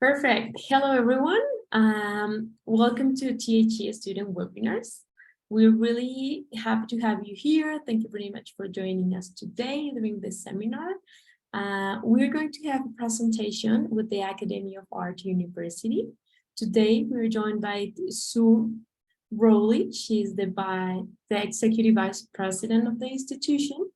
Perfect. Hello, everyone. Welcome to THE Student Webinars. We're really happy to have you here. Thank you very much for joining us today during this seminar. We're going to have a presentation with the Academy of Art University. Today, we're joined by Sue Rowley. She's the Executive Vice President of the institution.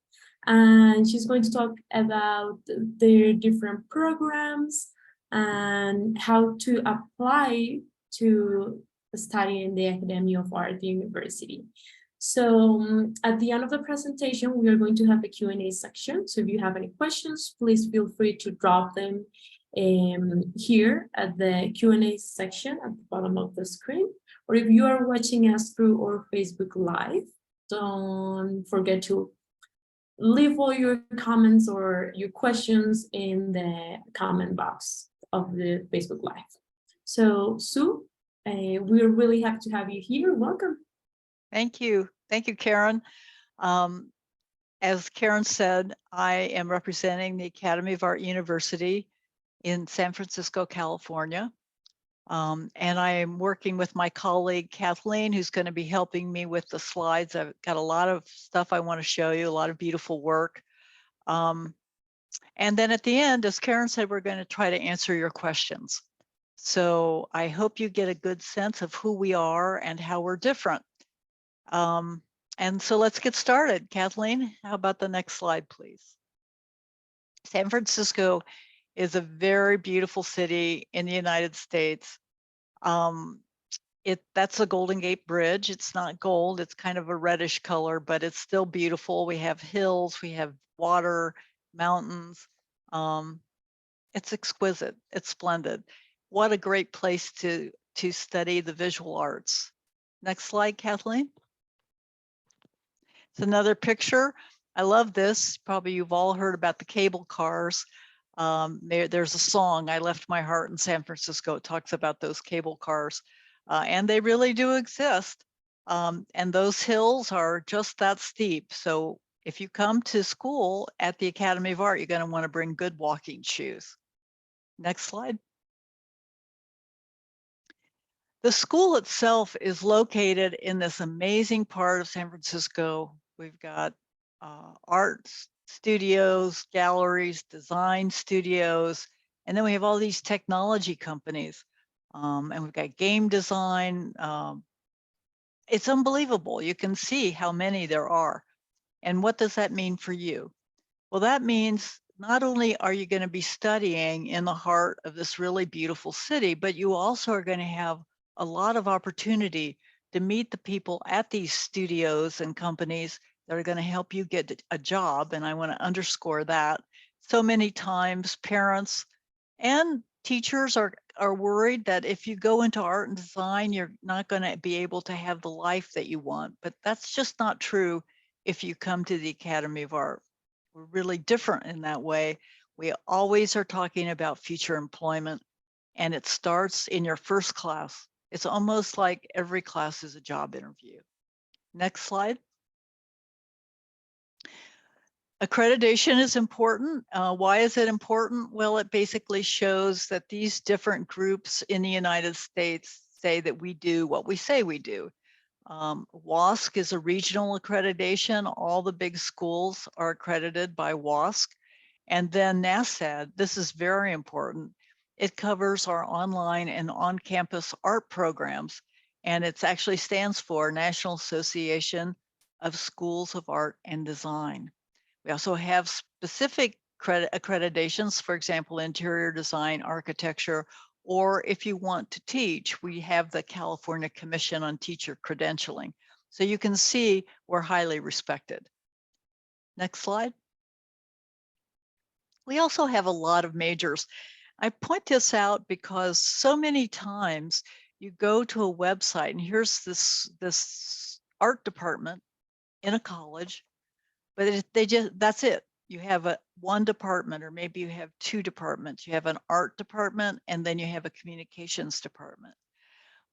And she's going to talk about their different programs, and how to apply to study in the Academy of Art University. So at the end of the presentation, we are going to have a Q&A section. So if you have any questions, please feel free to drop them here at the Q&A section at the bottom of the screen. Or if you are watching us through our Facebook Live, don't forget to leave all your comments or your questions in the comment box of the Facebook Live. So Sue, we're really happy to have you here. Welcome. Thank you. Thank you, Karen. As Karen said, I am representing the Academy of Art University in San Francisco, California. And I am working with my colleague, Kathleen, who's going to be helping me with the slides. I've got a lot of stuff I want to show you, a lot of beautiful work. And then at the end, as Karen said, we're going to try to answer your questions. So I hope you get a good sense of who we are and how we're different. And so let's get started. Kathleen, how about the next slide, please? San Francisco is a very beautiful city in the United States. That's a Golden Gate Bridge. It's not gold, it's kind of a reddish color, but it's still beautiful. We have hills, we have water, mountains. It's exquisite, it's splendid. What a great place to study the visual arts. Next slide, Kathleen. It's another picture. I love this. Probably you've all heard about the cable cars. There's a song, I Left My Heart in San Francisco. It talks about those cable cars, and they really do exist. And those hills are just that steep. So if you come to school at the Academy of Art, you're going to want to bring good walking shoes. Next slide. The school itself is located in this amazing part of San Francisco. We've got art studios, galleries, design studios, and then we have all these technology companies. And we've got game design. It's unbelievable. You can see how many there are. And what does that mean for you? Well, that means not only are you going to be studying in the heart of this really beautiful city, but you also are going to have a lot of opportunity to meet the people at these studios and companies that are going to help you get a job. And I want to underscore that. So many times parents and teachers are worried that if you go into art and design, you're not going to be able to have the life that you want. But that's just not true if you come to the Academy of Art. We're really different in that way. We always are talking about future employment, and it starts in your first class. It's almost like every class is a job interview. Next slide. Accreditation is important. Why is it important? Well, it basically shows that these different groups in the United States say that we do what we say we do. WASC is a regional accreditation. All the big schools are accredited by WASC. And then NASAD, this is very important. It covers our online and on-campus art programs, and it actually stands for National Association of Schools of Art and Design. We also have specific accreditations, for example, interior design, architecture, or if you want to teach, we have the California Commission on Teacher Credentialing. So you can see we're highly respected. Next slide. We also have a lot of majors. I point this out because so many times you go to a website and here's this art department in a college, but that's it. You have one department, or maybe you have two departments. You have an art department, and then you have a communications department.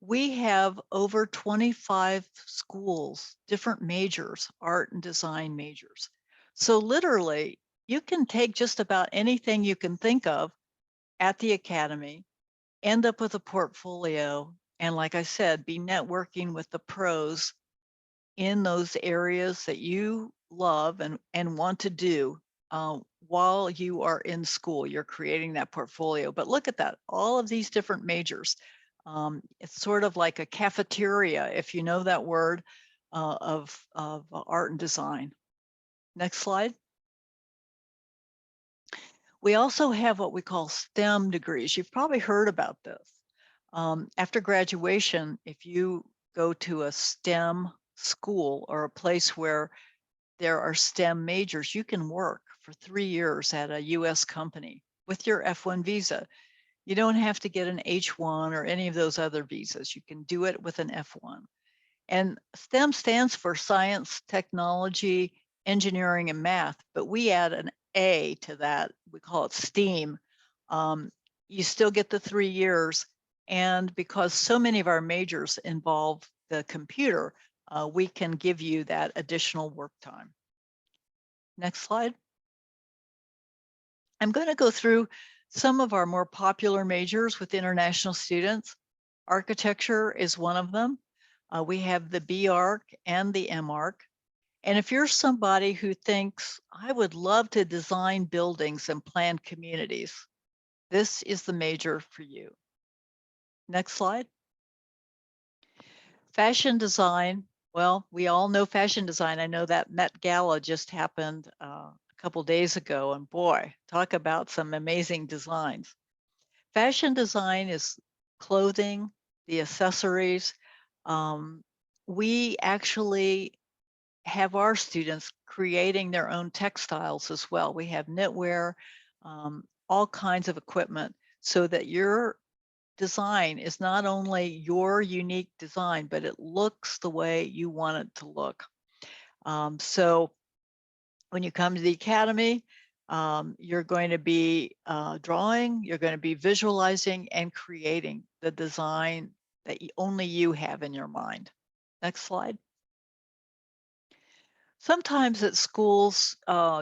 We have over 25 schools, different majors, art and design majors. So literally, you can take just about anything you can think of at the Academy end up with a portfolio, and like I said, be networking with the pros in those areas that you love and want to do while you are in school. You're creating that portfolio. But look at that, all of these different majors. It's sort of like a cafeteria, if you know that word, of art and design. Next slide. We also have what we call STEM degrees. You've probably heard about this. After graduation, if you go to a STEM school or a place where there are STEM majors, you can work for 3 years at a US company with your F1 visa. You don't have to get an H1 or any of those other visas. You can do it with an F1. And STEM stands for science, technology, engineering, and math, but we add an A to that. We call it STEAM. You still get the 3 years. And because so many of our majors involve the computer, we can give you that additional work time. Next slide. I'm going to go through some of our more popular majors with international students. Architecture is one of them. We have the B-Arch and the M-Arch. And if you're somebody who thinks, I would love to design buildings and plan communities, this is the major for you. Next slide. Fashion design. Well, we all know fashion design. I know that Met Gala just happened a couple days ago, and boy, talk about some amazing designs. Fashion design is clothing, the accessories. We actually have our students creating their own textiles as well. We have knitwear, all kinds of equipment, so that your design is not only your unique design, but it looks the way you want it to look. So when you come to the Academy, you're going to be drawing, you're going to be visualizing and creating the design that only you have in your mind. Next slide. Sometimes at schools,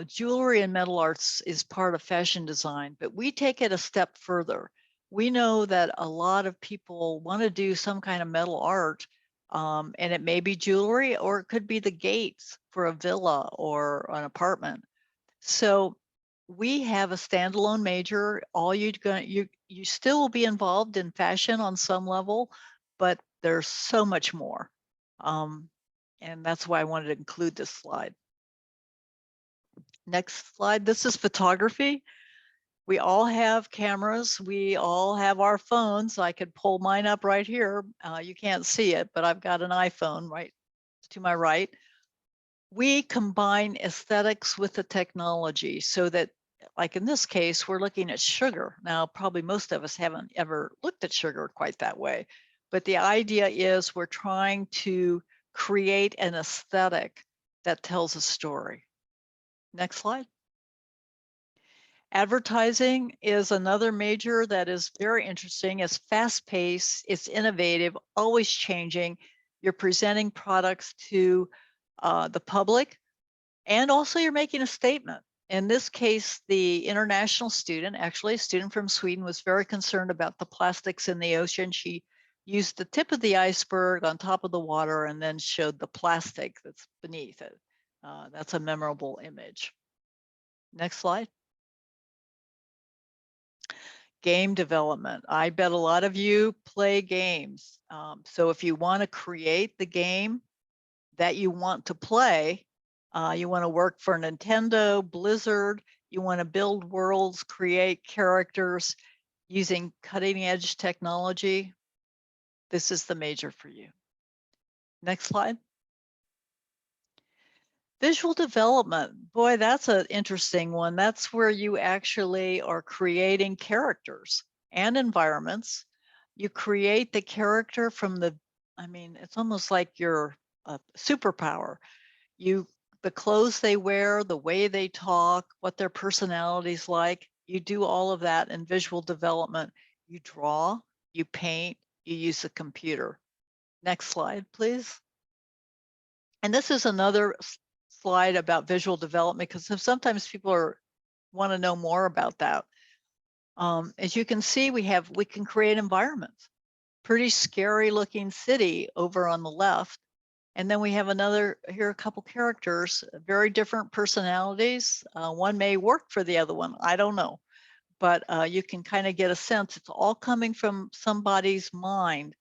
jewelry and metal arts is part of fashion design, but we take it a step further. We know that a lot of people want to do some kind of metal art, and it may be jewelry, or it could be the gates for a villa or an apartment. So we have a standalone major. All you still will be involved in fashion on some level, but there's so much more. And that's why I wanted to include this slide. Next slide. This is photography. We all have cameras. We all have our phones. I could pull mine up right here. You can't see it, but I've got an iPhone right to my right. We combine aesthetics with the technology so that, like in this case, we're looking at sugar. Now, probably most of us haven't ever looked at sugar quite that way, but the idea is we're trying to create an aesthetic that tells a story. Next slide. Advertising is another major that is very interesting. It's fast-paced, it's innovative, always changing. You're presenting products to the public, and also you're making a statement. In this case, the international student, actually a student from Sweden, was very concerned about the plastics in the ocean. She used the tip of the iceberg on top of the water and then showed the plastic that's beneath it. That's a memorable image. Next slide. Game development. I bet a lot of you play games. So if you want to create the game that you want to play, you want to work for Nintendo, Blizzard, you want to build worlds, create characters using cutting edge technology, this is the major for you. Next slide. Visual development. Boy, that's an interesting one. That's where you actually are creating characters and environments. You create the character from it's almost like your superpower. The clothes they wear, the way they talk, what their personality's like, you do all of that in visual development. You draw, you paint, you use the computer. Next slide, please. And this is another slide about visual development because sometimes people want to know more about that. As you can see, we can create environments. Pretty scary looking city over on the left. And then we have here a couple characters, very different personalities. One may work for the other one, I don't know. But you can kind of get a sense, it's all coming from somebody's mind.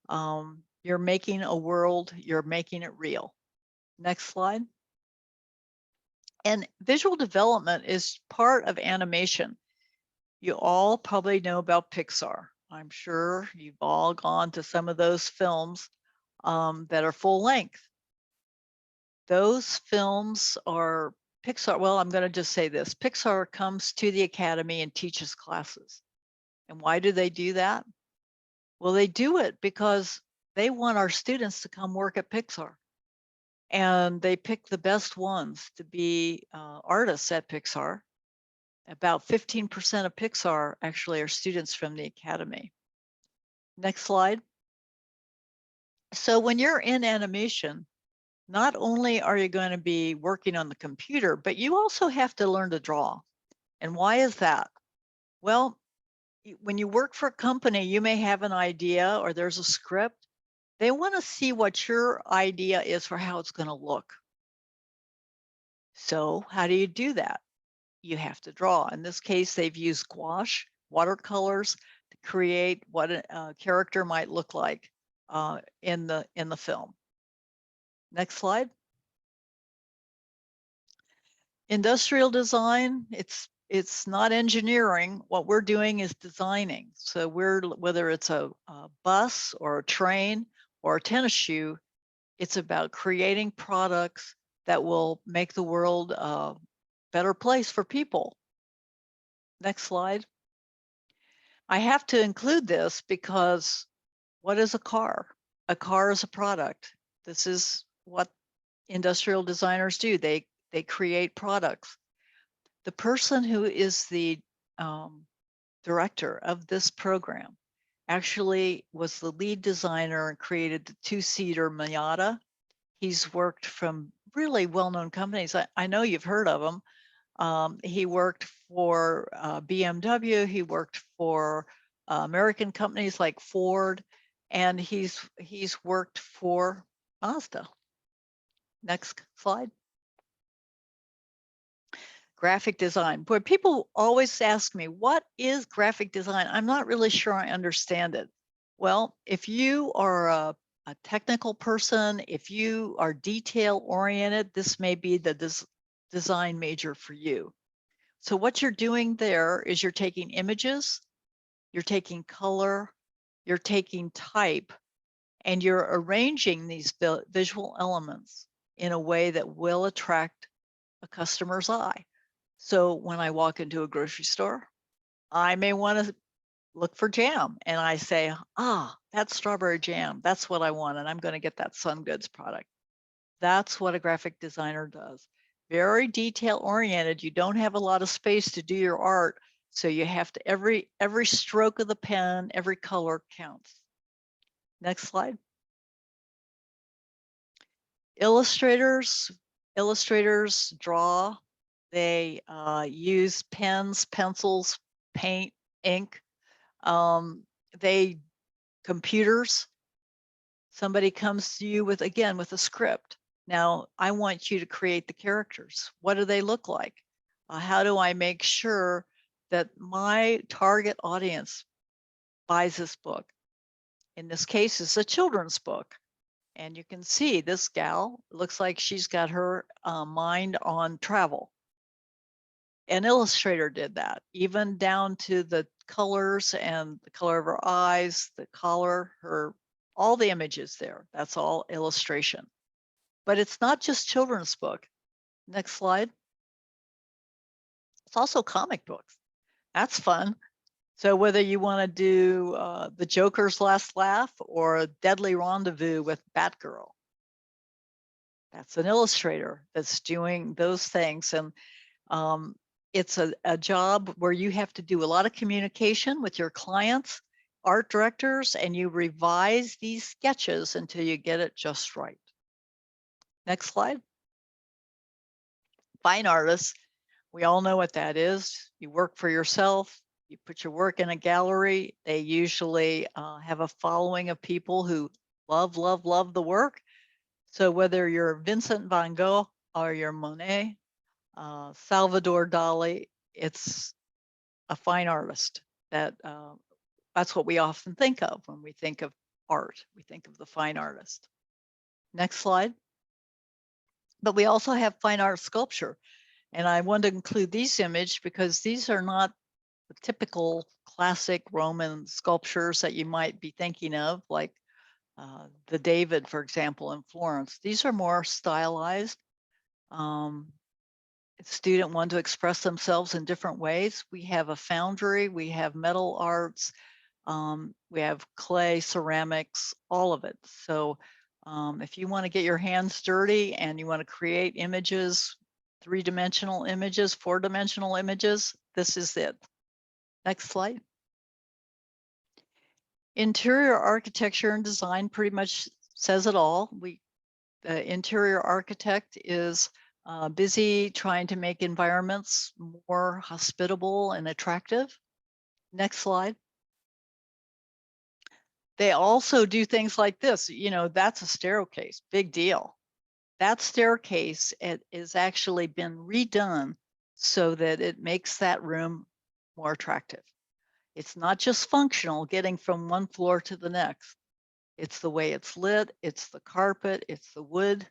You're making a world, you're making it real. Next slide. And visual development is part of animation. You all probably know about Pixar. I'm sure you've all gone to some of those films that are full length. Those films are Pixar. Well, I'm going to just say this. Pixar comes to the Academy and teaches classes. And why do they do that? Well, they do it because they want our students to come work at Pixar. And they pick the best ones to be artists at Pixar. About 15% of Pixar actually are students from the Academy. Next slide. So when you're in animation, not only are you going to be working on the computer, but you also have to learn to draw. And why is that? Well, when you work for a company, you may have an idea or there's a script. They want to see what your idea is for how it's going to look. So how do you do that? You have to draw. In this case, they've used gouache, watercolors to create what a character might look like in the film. Next slide. Industrial design, it's not engineering. What we're doing is designing. So whether it's a bus or a train or a tennis shoe, it's about creating products that will make the world a better place for people. Next slide. I have to include this because what is a car? A car is a product. This is what industrial designers do. They create products. The person who is the director of this program actually was the lead designer and created the two-seater Miata. He's worked from really well-known companies. I know you've heard of him. He worked for BMW. He worked for American companies like Ford, and he's worked for Mazda. Next slide. Graphic design. Boy, people always ask me, what is graphic design? I'm not really sure I understand it. Well, if you are a technical person, if you are detail oriented, this may be the design major for you. So what you're doing there is you're taking images, you're taking color, you're taking type, and you're arranging these visual elements in a way that will attract a customer's eye. So when I walk into a grocery store, I may want to look for jam and I say, that's strawberry jam. That's what I want. And I'm going to get that Sun Goods product. That's what a graphic designer does. Very detail oriented. You don't have a lot of space to do your art. So you have to, every stroke of the pen, every color counts. Next slide. Illustrators draw. They use pens, pencils, paint, ink. Computers. Somebody comes to you with a script. Now, I want you to create the characters. What do they look like? How do I make sure that my target audience buys this book? In this case, it's a children's book. And you can see this gal looks like she's got her mind on travel. An illustrator did that, even down to the colors and the color of her eyes, the collar, all the images there. That's all illustration. But it's not just children's book. Next slide. It's also comic books. That's fun. So whether you want to do the Joker's Last Laugh or a Deadly Rendezvous with Batgirl, that's an illustrator that's doing those things. And it's a job where you have to do a lot of communication with your clients, art directors, and you revise these sketches until you get it just right. Next slide. Fine artists, we all know what that is. You work for yourself. you put your work in a gallery, they usually have a following of people who love the work. So whether you're Vincent van Gogh or you're Monet, Salvador Dali, it's a fine artist. That's what we often think of when we think of art. We think of the fine artist. Next slide. But we also have fine art sculpture. And I want to include these images because these are not the typical classic Roman sculptures that you might be thinking of, like the David, for example, in Florence. These are more stylized. Student want to express themselves in different ways. We have a foundry, we have metal arts, we have clay, ceramics, all of it. So if you want to get your hands dirty and you want to create images, 3-dimensional images, 4-dimensional images, this is it. Next slide. Interior architecture and design pretty much says it all. The interior architect is busy trying to make environments more hospitable and attractive. Next slide. They also do things like this. You know, that's a staircase, big deal. That staircase is actually been redone so that it makes that room more attractive. It's not just functional, getting from one floor to the next. It's the way it's lit, it's the carpet, it's the wood,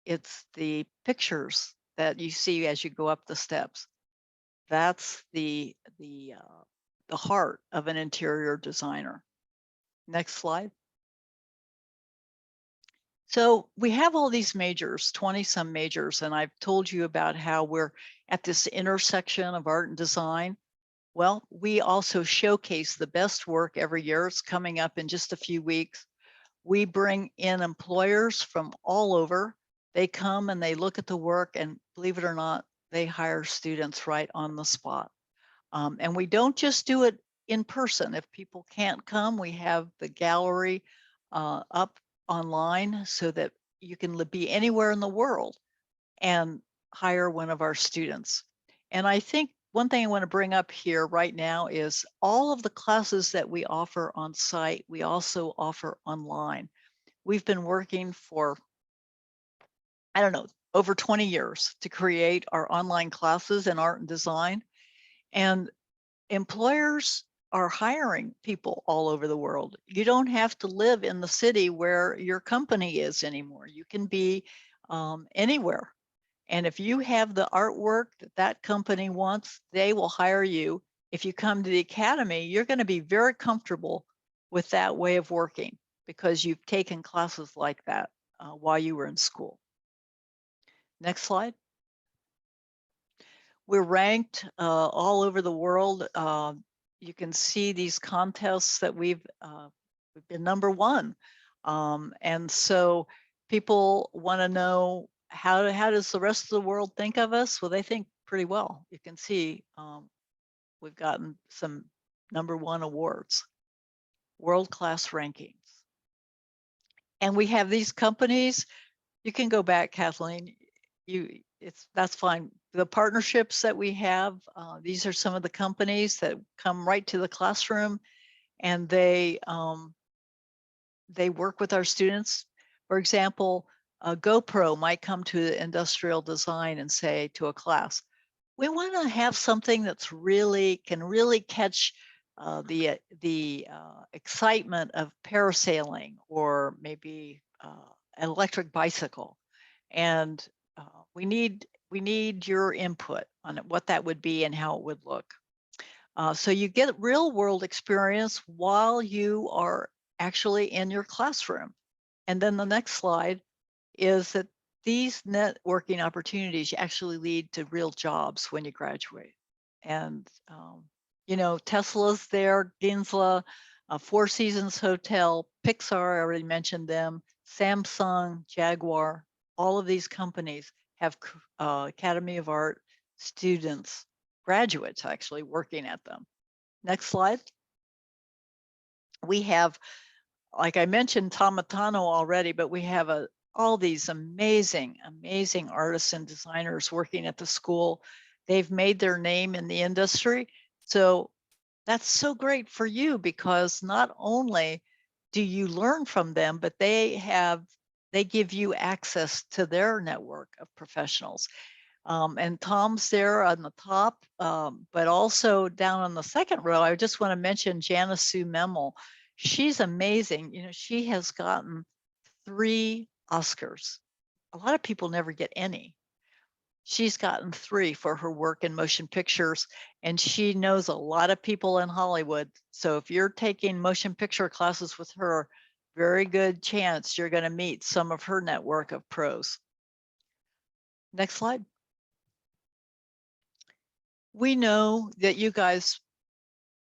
it's the pictures that you see as you go up the steps. That's the heart of an interior designer. Next slide. So we have all these majors, 20 some majors, and I've told you about how we're at this intersection of art and design. Well, we also showcase the best work every year. It's coming up in just a few weeks. We bring in employers from all over. They come and they look at the work, and believe it or not, they hire students right on the spot. And we don't just do it in person. If people can't come, we have the gallery up online so that you can be anywhere in the world and hire one of our students. And I think one thing I want to bring up here right now is all of the classes that we offer on site, we also offer online. We've been working for, I don't know, over 20 years to create our online classes in art and design. And employers are hiring people all over the world. You don't have to live in the city where your company is anymore. You can be anywhere. And if you have the artwork that that company wants, they will hire you. If you come to the academy, you're going to be very comfortable with that way of working because you've taken classes like that while you were in school. Next slide. We're ranked all over the world. You can see these contests that we've been #1. And so people want to know how does the rest of the world think of us? Well, they think pretty well. You can see we've gotten some #1 awards, world-class rankings. And we have these companies. You can go back, Kathleen. That's fine. The partnerships that we have, these are some of the companies that come right to the classroom, and they work with our students. For example, a GoPro might come to industrial design and say to a class, we want to have something that's can really catch the excitement of parasailing, or maybe an electric bicycle. And we need your input on what that would be and how it would look. So you get real world experience while you are actually in your classroom. And then the next slide is that these networking opportunities actually lead to real jobs when you graduate. And, you know, Tesla's there, Ginzla, Four Seasons Hotel, Pixar, I already mentioned them, Samsung, Jaguar, all of these companies have Academy of Art students, graduates actually working at them. Next slide. We have, like I mentioned, Tomatano already, but we have all these amazing artists and designers working at the school. They've made their name in the industry. So that's so great for you because not only do you learn from them, but they give you access to their network of professionals. And Tom's there on the top, but also down on the second row, I just want to mention Janice Sue Memel. She's amazing. You know, she has gotten 3 Oscars. A lot of people never get any. She's gotten 3 for her work in motion pictures, and she knows a lot of people in Hollywood. So if you're taking motion picture classes with her, very good chance you're going to meet some of her network of pros. Next slide. We know that you guys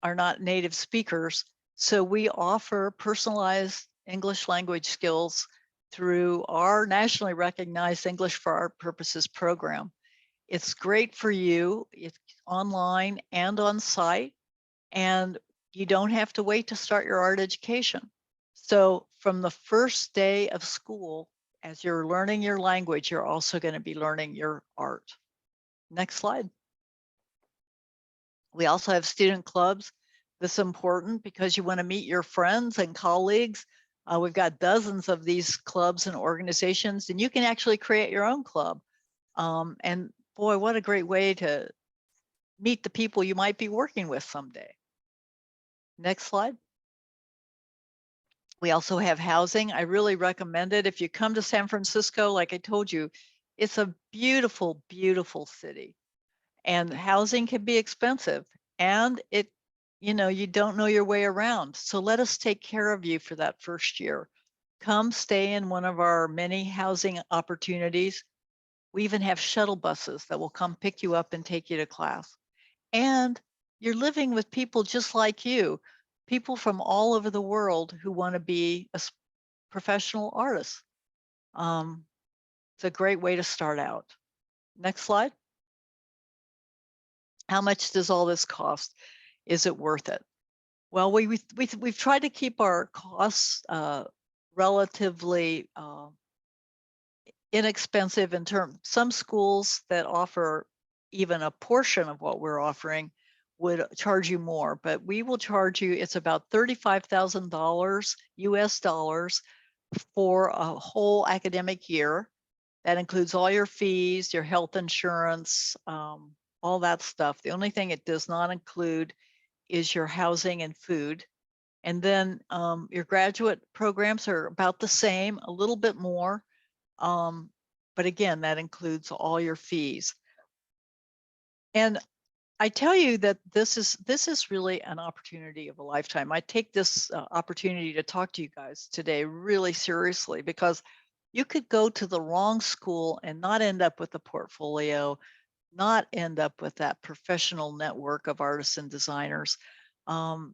are not native speakers, so we offer personalized English language skills through our nationally recognized English for Art Purposes program. It's great for you. It's online and on site, and you don't have to wait to start your art education. So from the first day of school, as you're learning your language, you're also going to be learning your art. Next slide. We also have student clubs. This is important because you want to meet your friends and colleagues. We've got dozens of these clubs and organizations, and you can actually create your own club. And boy, what a great way to meet the people you might be working with someday. Next slide. We also have housing. I really recommend it. If you come to San Francisco, like I told you, it's a beautiful, beautiful city. And housing can be expensive, and you don't know your way around. So let us take care of you for that first year. Come stay in one of our many housing opportunities. We even have shuttle buses that will come pick you up and take you to class. And you're living with people just like you, people from all over the world who want to be a professional artist. It's a great way to start out. Next slide. How much does all this cost? Is it worth it? Well, we've tried to keep our costs relatively inexpensive in terms. Some schools that offer even a portion of what we're offering would charge you more, but we will charge you, it's about $35,000 US dollars for a whole academic year. That includes all your fees, your health insurance, all that stuff. The only thing it does not include is your housing and food. And then your graduate programs are about the same, a little bit more. But again, that includes all your fees. And I tell you that this is really an opportunity of a lifetime. I take this opportunity to talk to you guys today really seriously, because you could go to the wrong school and not end up with a portfolio, not end up with that professional network of artists and designers. And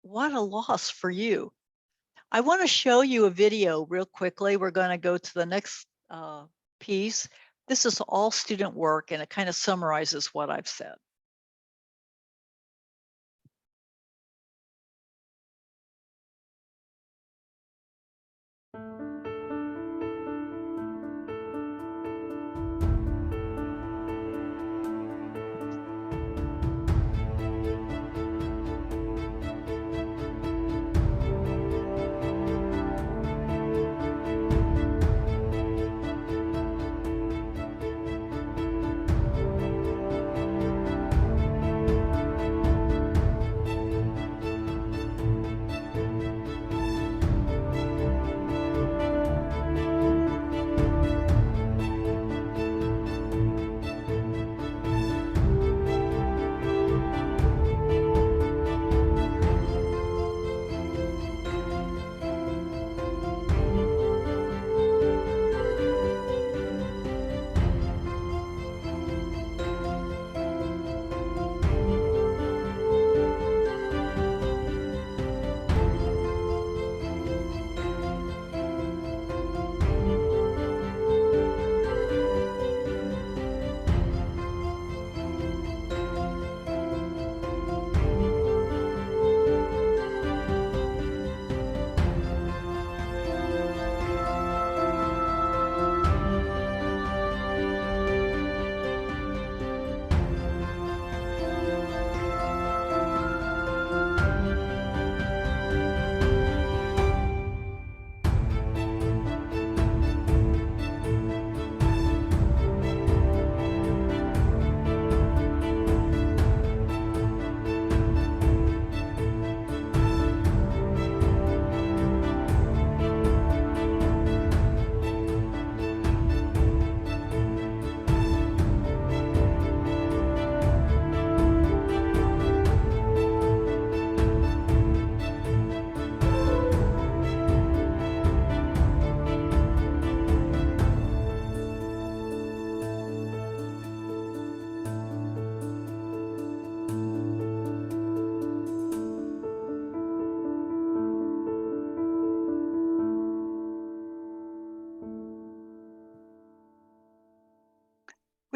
what a loss for you. I want to show you a video real quickly. We're going to go to the next piece. This is all student work, and it kind of summarizes what I've said.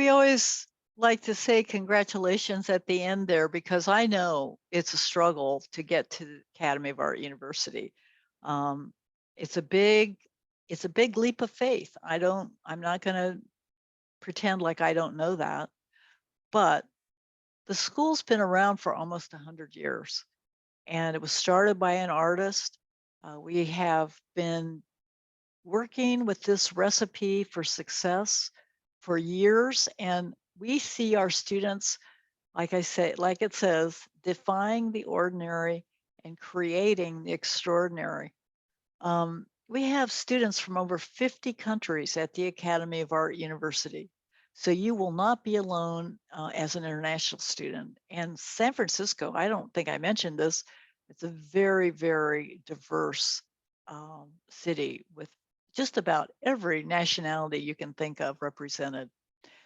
We always like to say congratulations at the end there because I know it's a struggle to get to the Academy of Art University. Um, it's a big, it's a big leap of faith. I'm not going to pretend like I don't know that, but the school's been around for almost 100 years, and it was started by an artist. We have been working with this recipe for success for years, and we see our students, like I say, like it says, defying the ordinary and creating the extraordinary. We have students from over 50 countries at the Academy of Art University. So you will not be alone as an international student. And San Francisco, I don't think I mentioned this, it's a very, very diverse city with just about every nationality you can think of represented.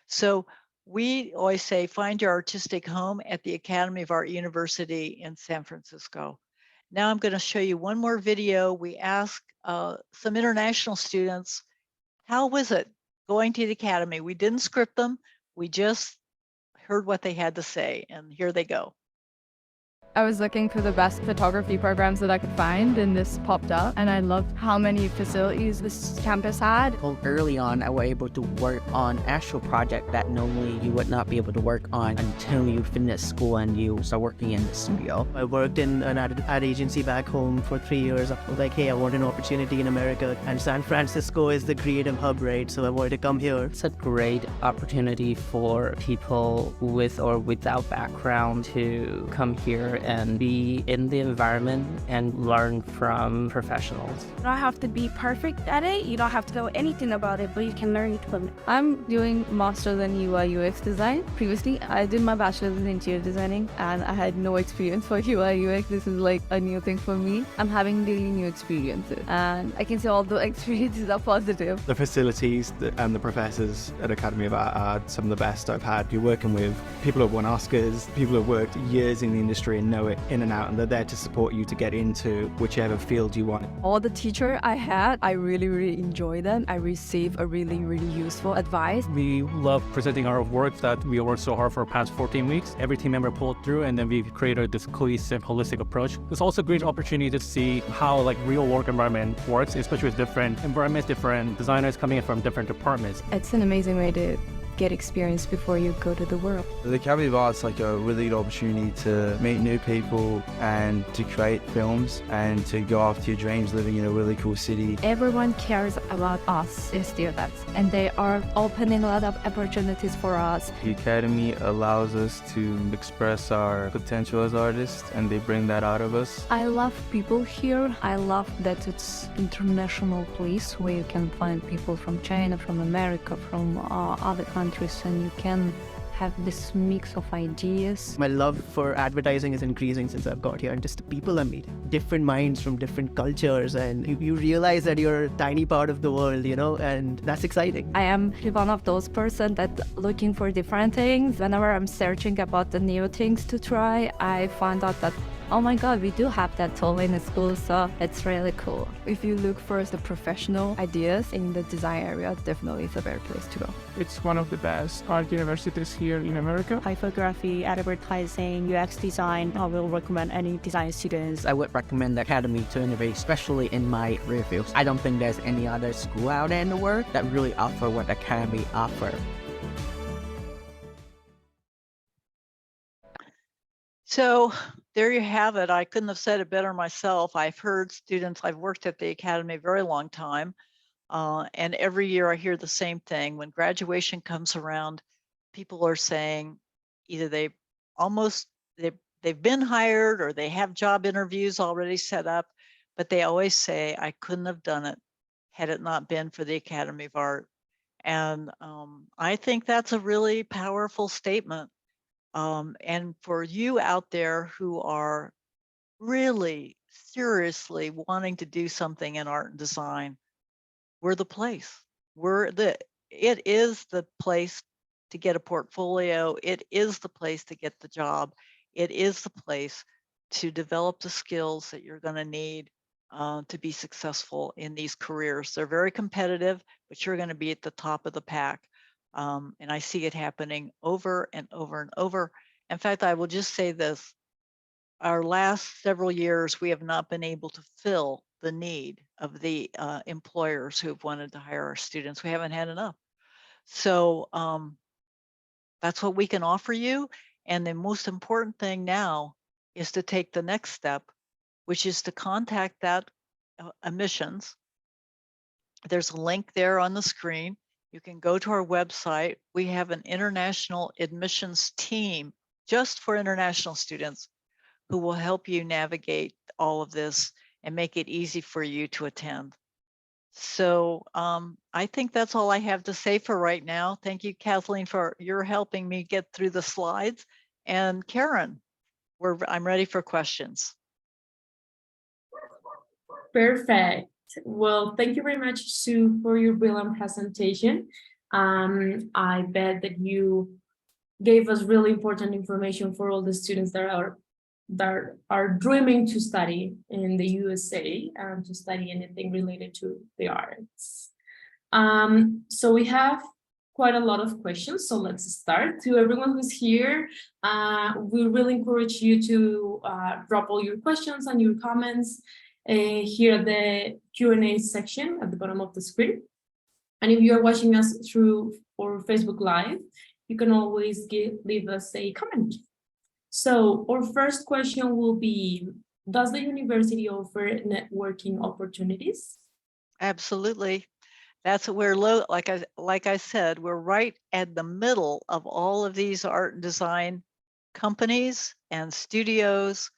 So we always say, find your artistic home at the Academy of Art University in San Francisco. Now I'm going to show you one more video. We asked some international students, how was it going to the Academy? We didn't script them. We just heard what they had to say, and here they go. I was looking for the best photography programs that I could find, and this popped up, and I loved how many facilities this campus had. Well, early on, I was able to work on actual project that normally you would not be able to work on until you finish school and you start working in the studio. I worked in an ad agency back home for 3 years. I was like, hey, I want an opportunity in America, and San Francisco is the creative hub, right? So I wanted to come here. It's a great opportunity for people with or without background to come here and be in the environment and learn from professionals. You don't have to be perfect at it. You don't have to know anything about it, but you can learn it from it. I'm doing Master's in UI UX design. Previously, I did my Bachelor's in interior designing, and I had no experience for UI UX. This is like a new thing for me. I'm having really new experiences, and I can say all the experiences are positive. The facilities and the professors at Academy of Art are some of the best I've had. You're working with people who have won Oscars, people who have worked years in the industry and know it in and out, and they're there to support you to get into whichever field you want. All the teacher I had, I really enjoyed them. I received a really useful advice. We love presenting our work that we worked so hard for the past 14 weeks. Every team member pulled through, and then we've created this cohesive, holistic approach. There's also a great opportunity to see how like real work environment works, especially with different environments, different designers coming in from different departments. It's an amazing way to get experience before you go to the world. The Academy of Art's like a really good opportunity to meet new people and to create films and to go after your dreams living in a really cool city. Everyone cares about us as students, and they are opening a lot of opportunities for us. The Academy allows us to express our potential as artists, and they bring that out of us. I love people here. I love that it's international place where you can find people from China, from America, from other countries, and you can have this mix of ideas. My love for advertising is increasing since I've got here, and just the people I meet, different minds from different cultures, and you realize that you're a tiny part of the world, you know, and that's exciting. I am one of those person that looking for different things. Whenever I'm searching about the new things to try, I find out that, oh my God, we do have that tool in the school, so it's really cool. If you look for the professional ideas in the design area, definitely it's a better place to go. It's one of the best art universities here in America. Typography, advertising, UX design, I will recommend any design students. I would recommend the Academy to innovate, especially in my career fields. I don't think there's any other school out there in the world that really offer what Academy offer. So there you have it. I couldn't have said it better myself. I've heard students, I've worked at the Academy a very long time, and every year I hear the same thing. When graduation comes around, people are saying either they've been hired or they have job interviews already set up, but they always say, I couldn't have done it had it not been for the Academy of Art. And I think that's a really powerful statement. And for you out there who are really seriously wanting to do something in art and design, we're the place. It is the place to get a portfolio. It is the place to get the job. It is the place to develop the skills that you're going to need to be successful in these careers. They're very competitive, but you're going to be at the top of the pack. And I see it happening over and over and over. In fact, I will just say this. Our last several years, we have not been able to fill the need of the employers who've wanted to hire our students. We haven't had enough. So that's what we can offer you. And the most important thing now is to take the next step, which is to contact that admissions. There's a link there on the screen. You can go to our website. We have an international admissions team just for international students who will help you navigate all of this and make it easy for you to attend. So I think that's all I have to say for right now. Thank you, Kathleen, for your helping me get through the slides. And Karen, I'm ready for questions. Perfect. Well, thank you very much, Sue, for your brilliant presentation. I bet that you gave us really important information for all the students that are dreaming to study in the USA and to study anything related to the arts. So we have quite a lot of questions, so let's start. To everyone who's here, we really encourage you to drop all your questions and your comments here at the Q&A section at the bottom of the screen. And if you're watching us through our Facebook Live, you can always leave us a comment. So our first question will be, does the university offer networking opportunities? Absolutely. That's what we're like I said, we're right at the middle of all of these art and design companies and studios.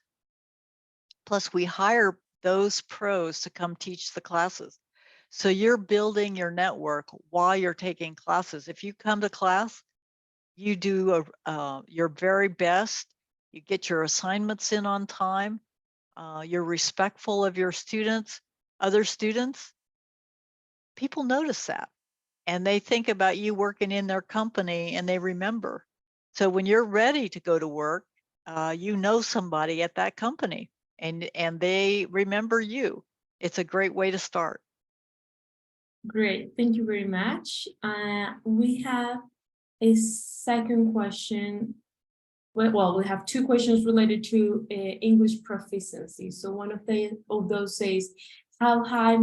Plus we hire those pros to come teach the classes. So you're building your network while you're taking classes. If you come to class, you do your very best, you get your assignments in on time, you're respectful of your students, other students, people notice that. And they think about you working in their company and they remember. So when you're ready to go to work, you know somebody at that company and they remember you. It's a great way to start. Great, thank you very much. We have a second question. Well, we have two questions related to English proficiency. So one of those says, how high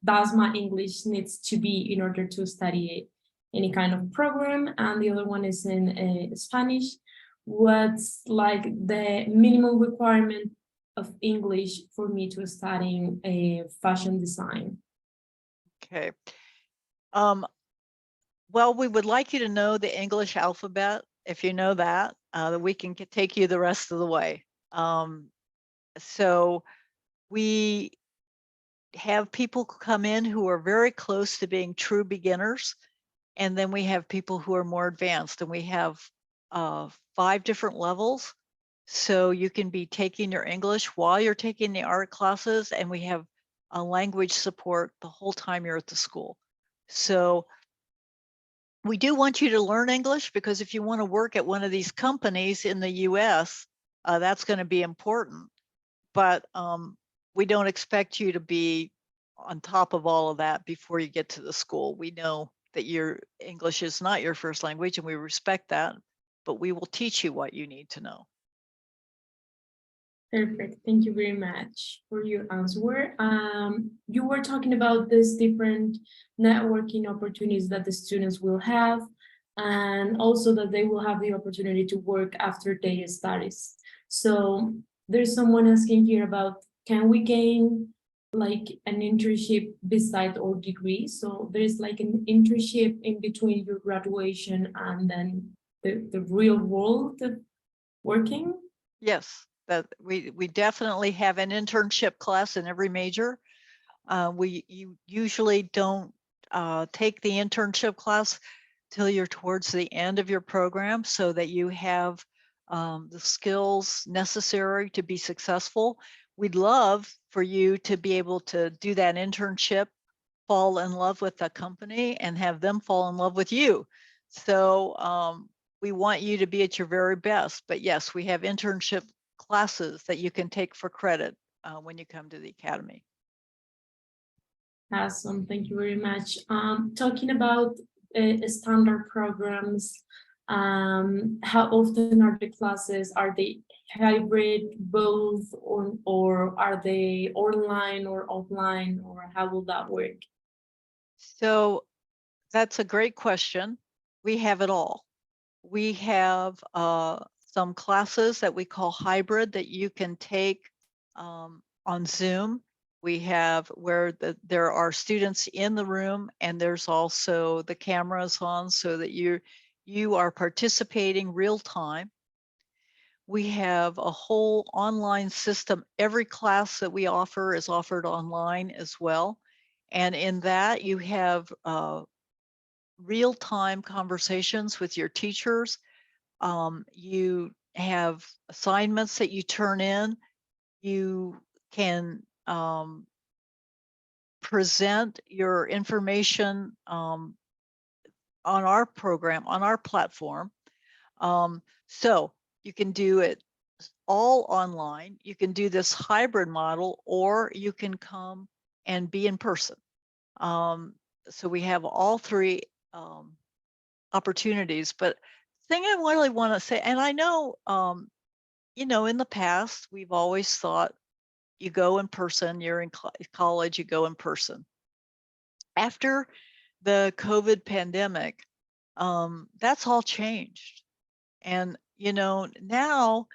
does my English needs to be in order to study any kind of program? And the other one is in Spanish. What's like the minimum requirement of English for me to studying a fashion design? Okay. Well, we would like you to know the English alphabet. If you know that, we can take you the rest of the way. So we have people come in who are very close to being true beginners. And then we have people who are more advanced, and we have 5 different levels. So you can be taking your English while you're taking the art classes, and we have a language support the whole time you're at the school. So we do want you to learn English, because if you want to work at one of these companies in the US, that's going to be important. But we don't expect you to be on top of all of that before you get to the school. We know that your English is not your first language, and we respect that, but we will teach you what you need to know. Perfect. Thank you very much for your answer. You were talking about these different networking opportunities that the students will have, and also that they will have the opportunity to work after their studies. So there's someone asking here about, can we gain like an internship beside our degree? So there's like an internship in between your graduation and then the real world of working? Yes, that we definitely have an internship class in every major. You usually don't take the internship class till you're towards the end of your program, so that you have the skills necessary to be successful. We'd love for you to be able to do that internship, fall in love with the company, and have them fall in love with you. So we want you to be at your very best. But yes, we have internship classes that you can take for credit when you come to the Academy. Awesome, thank you very much. Talking about standard programs, how often are the classes? Are they hybrid, both, or are they online or offline, or how will that work? So that's a great question. We have it all. We have some classes that we call hybrid that you can take on Zoom. We have where there are students in the room, and there's also the cameras on so that you are participating real time. We have a whole online system. Every class that we offer is offered online as well. And in that you have real-time conversations with your teachers. You have assignments that you turn in. You can present your information on our program, on our platform. So you can do it all online. You can do this hybrid model, or you can come and be in person. So we have all three opportunities. But the thing I really want to say, and I know, you know, in the past, we've always thought you go in person, you're in college, you go in person. After the COVID pandemic, that's all changed. And, you know, now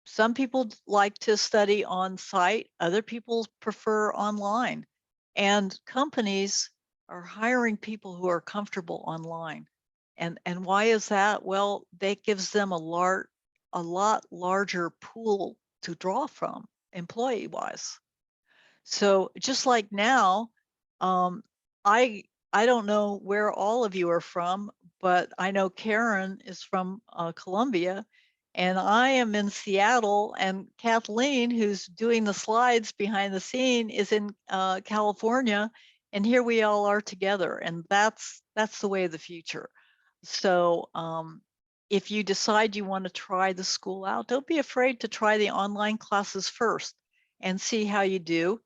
some people like to study on site, other people prefer online. And companies are hiring people who are comfortable online. And why is that? Well, that gives them a lot larger pool to draw from employee-wise. So just like now, I don't know where all of you are from, but I know Karen is from Columbia, and I am in Seattle, and Kathleen, who's doing the slides behind the scene, is in California, and here we all are together, and that's the way of the future. So if you decide you want to try the school out, don't be afraid to try the online classes first and see how you do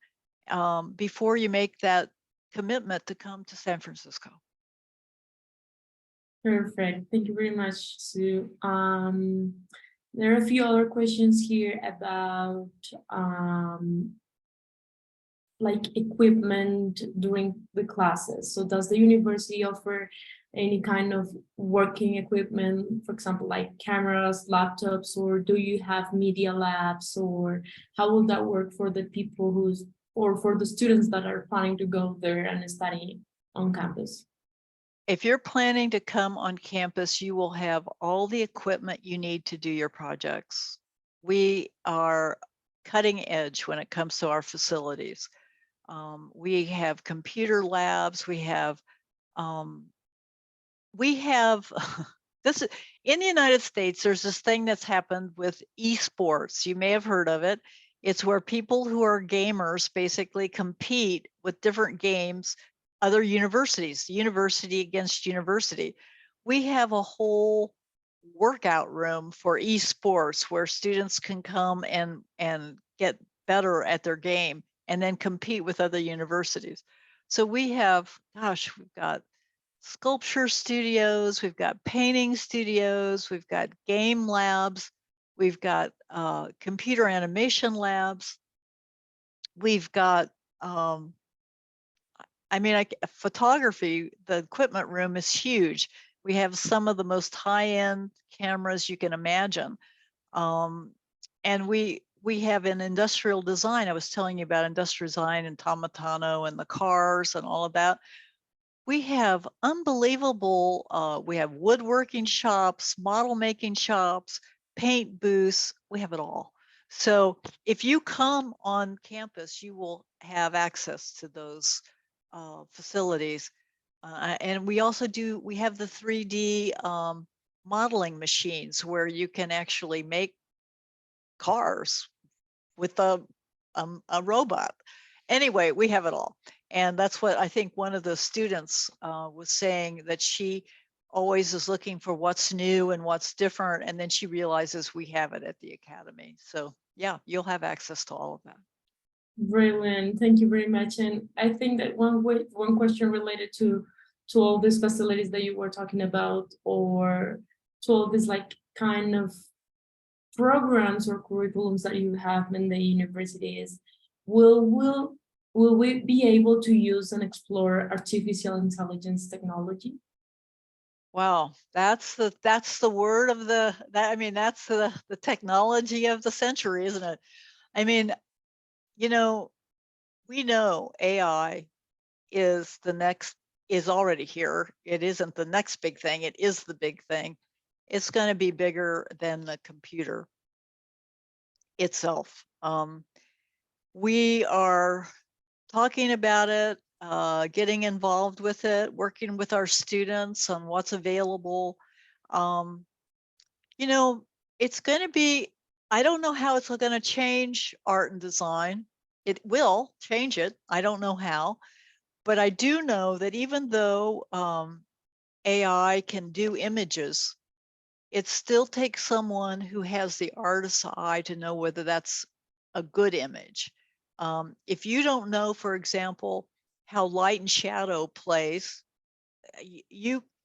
before you make that commitment to come to San Francisco. Perfect. Thank you very much, Sue. There are a few other questions here about like equipment during the classes. So does the university offer any kind of working equipment, for example, like cameras, laptops, or do you have media labs, or how will that work for the people or for the students that are planning to go there and study on campus? If you're planning to come on campus, you will have all the equipment you need to do your projects. We are cutting edge when it comes to our facilities. We have computer labs. We have this is, in the United States, there's this thing that's happened with esports. You may have heard of it. It's where people who are gamers basically compete with different games, other universities, university against university. We have a whole workout room for esports where students can come and get better at their game and then compete with other universities. So we have, gosh, we've got sculpture studios, we've got painting studios, we've got game labs, we've got computer animation labs, we've got, I mean, photography, the equipment room is huge. We have some of the most high-end cameras you can imagine. And we have an industrial design. I was telling you about industrial design and Tomatano and the cars and all of that. We have unbelievable, we have woodworking shops, model making shops, paint booths, we have it all. So if you come on campus, you will have access to those facilities. And we also we have the 3D modeling machines where you can actually make cars with a robot. Anyway, we have it all. And that's what I think one of the students was saying, that she always is looking for what's new and what's different. And then she realizes we have it at the Academy. So yeah, you'll have access to all of that. Brilliant. Thank you very much. And I think that one question related to all these facilities that you were talking about, or to all these like kind of programs or curriculums that you have in the university is, will we be able to use and explore artificial intelligence technology? Wow, that's the word of I mean, that's the technology of the century, isn't it? I mean, you know, we know AI is already here. It isn't the next big thing. It is the big thing. It's going to be bigger than the computer itself. We are talking about it, getting involved with it, working with our students on what's available. You know, it's going to be, I don't know how it's going to change art and design. It will change it. I don't know how, but I do know that even though AI can do images, it still takes someone who has the artist's eye to know whether that's a good image. If you don't know, for example, how light and shadow plays,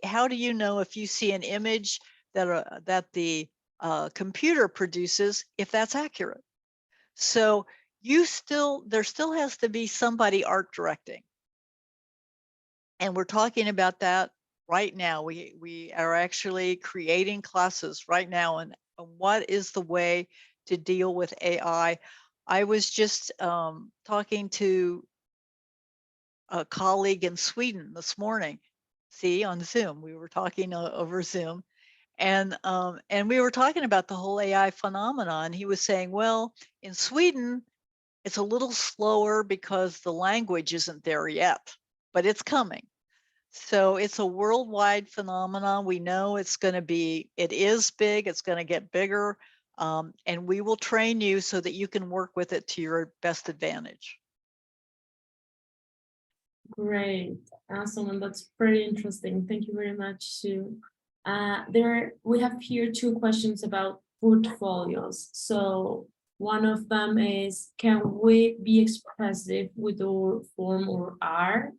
how do you know if you see an image that the computer produces if that's accurate? So there still has to be somebody art directing, and we're talking about that right now. We are actually creating classes right now, and what is the way to deal with AI. I was just talking to a colleague in Sweden this morning. See, on Zoom, we were talking over Zoom, and we were talking about the whole AI phenomenon. He was saying, well, in Sweden, it's a little slower because the language isn't there yet, but it's coming. So it's a worldwide phenomenon. We know it is big, it's going to get bigger, and we will train you so that you can work with it to your best advantage. Great, awesome, and that's very interesting. Thank you very much, Sue. We have here two questions about portfolios. So one of them is, can we be expressive with our form or art?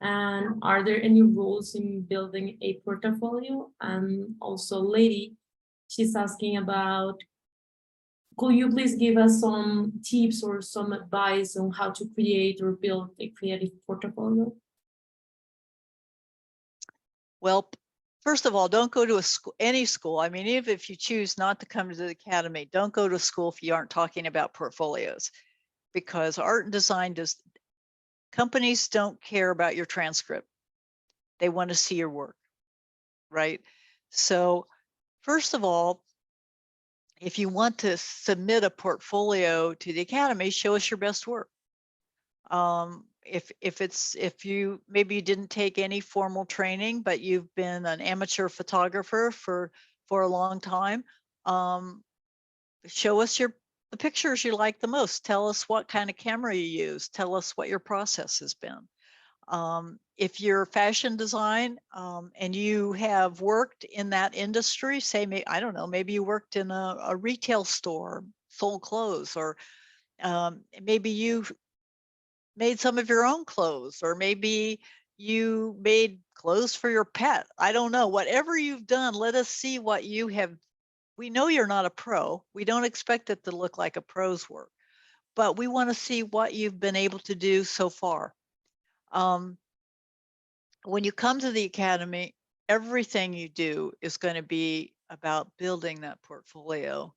And are there any rules in building a portfolio? And also, lady, she's asking about, could you please give us some tips or some advice on how to create or build a creative portfolio? Well, first of all, don't go to any school. I mean, even if you choose not to come to the academy, don't go to school if you aren't talking about portfolios, because art and design companies don't care about your transcript. They want to see your work, right? So first of all, if you want to submit a portfolio to the academy, show us your best work. If you maybe you didn't take any formal training, but you've been an amateur photographer for a long time, show us the pictures you like the most. Tell us what kind of camera you use. Tell us what your process has been. If you're fashion design and you have worked in that industry, say, I don't know, maybe you worked in a retail store, sold clothes, or maybe you made some of your own clothes, or maybe you made clothes for your pet. I don't know. Whatever you've done, let us see what you have. We know you're not a pro. We don't expect it to look like a pro's work, but we want to see what you've been able to do so far. When you come to the academy, everything you do is going to be about building that portfolio.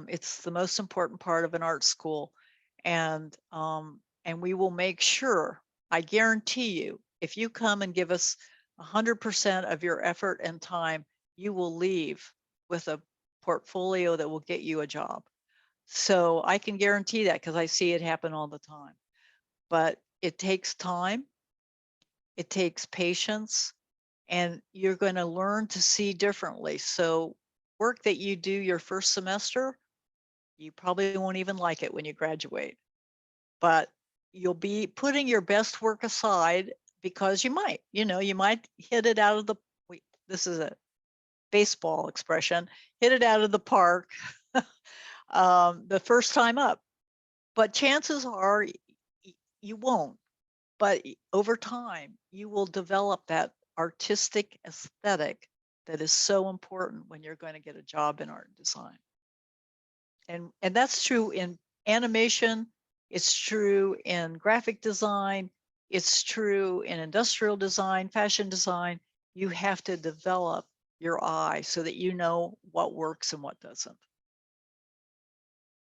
It's the most important part of an art school, and we will make sure, I guarantee you, if you come and give us 100% of your effort and time, you will leave with a portfolio that will get you a job. So I can guarantee that because I see it happen all the time. But it takes time, it takes patience, and you're going to learn to see differently. So work that you do your first semester, you probably won't even like it when you graduate, but you'll be putting your best work aside because you might hit it out of this is a baseball expression, hit it out of the park the first time up. but chances are you won't. But over time, you will develop that artistic aesthetic that is so important when you're going to get a job in art and design. And that's true in animation, it's true in graphic design, it's true in industrial design, fashion design. You have to develop your eye so that you know what works and what doesn't.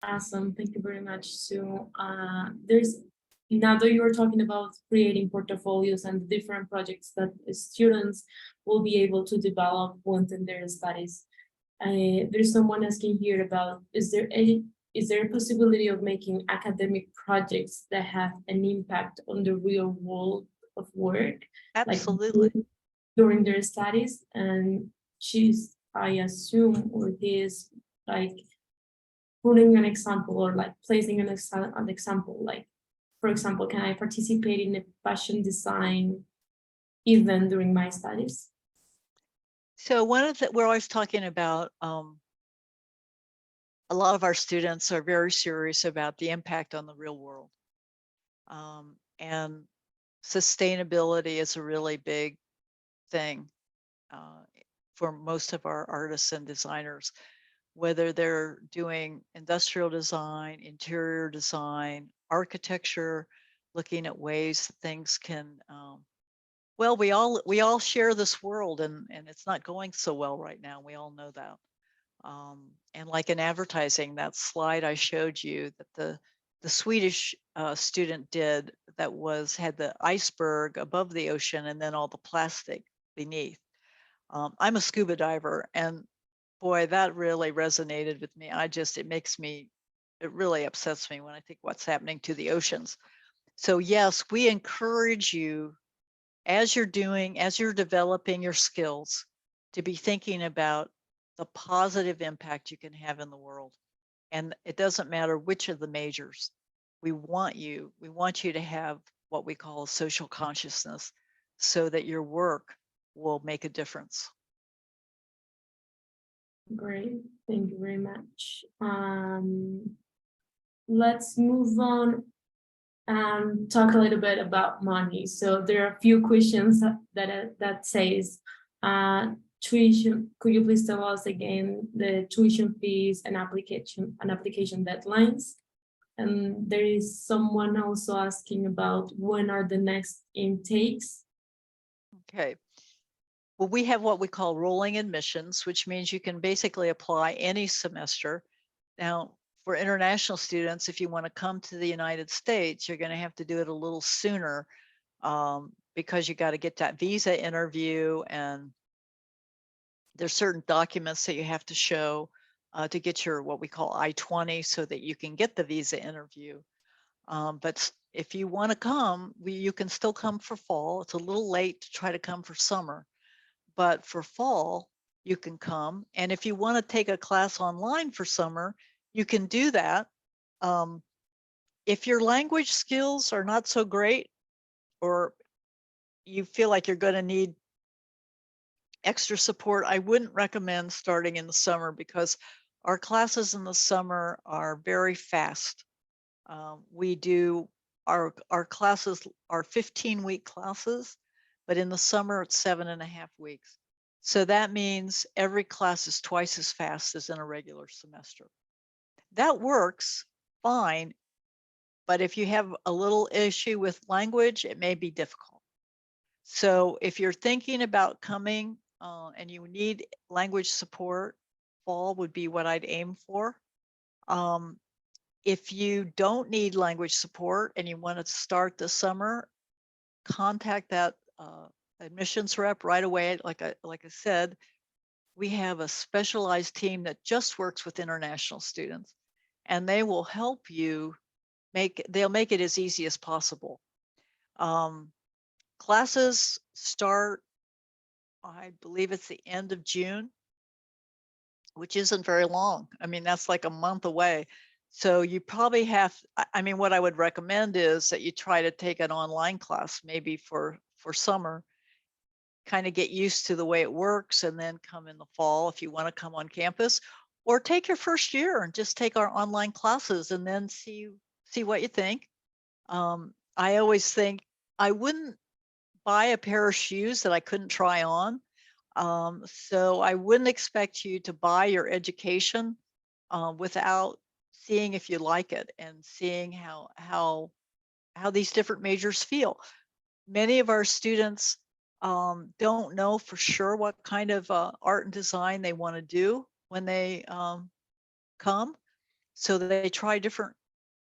Awesome, thank you very much, Sue. Now that you're talking about creating portfolios and the different projects that the students will be able to develop within their studies, there's someone asking here about, is there a possibility of making academic projects that have an impact on the real world of work? Absolutely. Like during their studies? And she's, I assume, or he is like putting an example or like placing an example, like, for example, can I participate in a fashion design event during my studies? So we're always talking about, a lot of our students are very serious about the impact on the real world. And sustainability is a really big thing for most of our artists and designers, whether they're doing industrial design, interior design, architecture, looking at ways that things can, well, we all share this world, and it's not going so well right now. We all know that. And like in advertising, that slide I showed you that the Swedish student did, that had the iceberg above the ocean and then all the plastic beneath. I'm a scuba diver, and boy, that really resonated with me. It really upsets me when I think what's happening to the oceans. So yes, we encourage you, as you're developing your skills, to be thinking about the positive impact you can have in the world. And it doesn't matter which of the majors. We want you to have what we call social consciousness, so that your work will make a difference. Great, thank you very much. Let's move on and talk a little bit about money. So there are a few questions that says, tuition. Could you please tell us again the tuition fees and application deadlines? And there is someone also asking about when are the next intakes? Okay. Well, we have what we call rolling admissions, which means you can basically apply any semester. Now, for international students, if you want to come to the United States, you're going to have to do it a little sooner, because you got to get that visa interview, and there's certain documents that you have to show to get your what we call I-20, so that you can get the visa interview. But if you want to come, you can still come for fall. It's a little late to try to come for summer, but for fall, you can come. And if you want to take a class online for summer, you can do that. If your language skills are not so great, or you feel like you're going to need extra support, I wouldn't recommend starting in the summer, because our classes in the summer are very fast. We do our classes are 15-week classes, but in the summer it's 7.5 weeks. So that means every class is twice as fast as in a regular semester. That works fine, but if you have a little issue with language, it may be difficult. So if you're thinking about coming and you need language support, fall would be what I'd aim for. If you don't need language support and you want to start this summer, contact that admissions rep right away. Like I said, we have a specialized team that just works with international students, and they will help you they'll make it as easy as possible. Classes start, I believe it's the end of June, which isn't very long. I mean, that's like a month away. So you probably what I would recommend is that you try to take an online class, maybe for summer, kind of get used to the way it works, and then come in the fall if you want to come on campus, or take your first year and just take our online classes, and then see see what you think. I always think I wouldn't buy a pair of shoes that I couldn't try on. So I wouldn't expect you to buy your education without seeing if you like it and seeing how these different majors feel. Many of our students don't know for sure what kind of art and design they want to do when they come. So they try different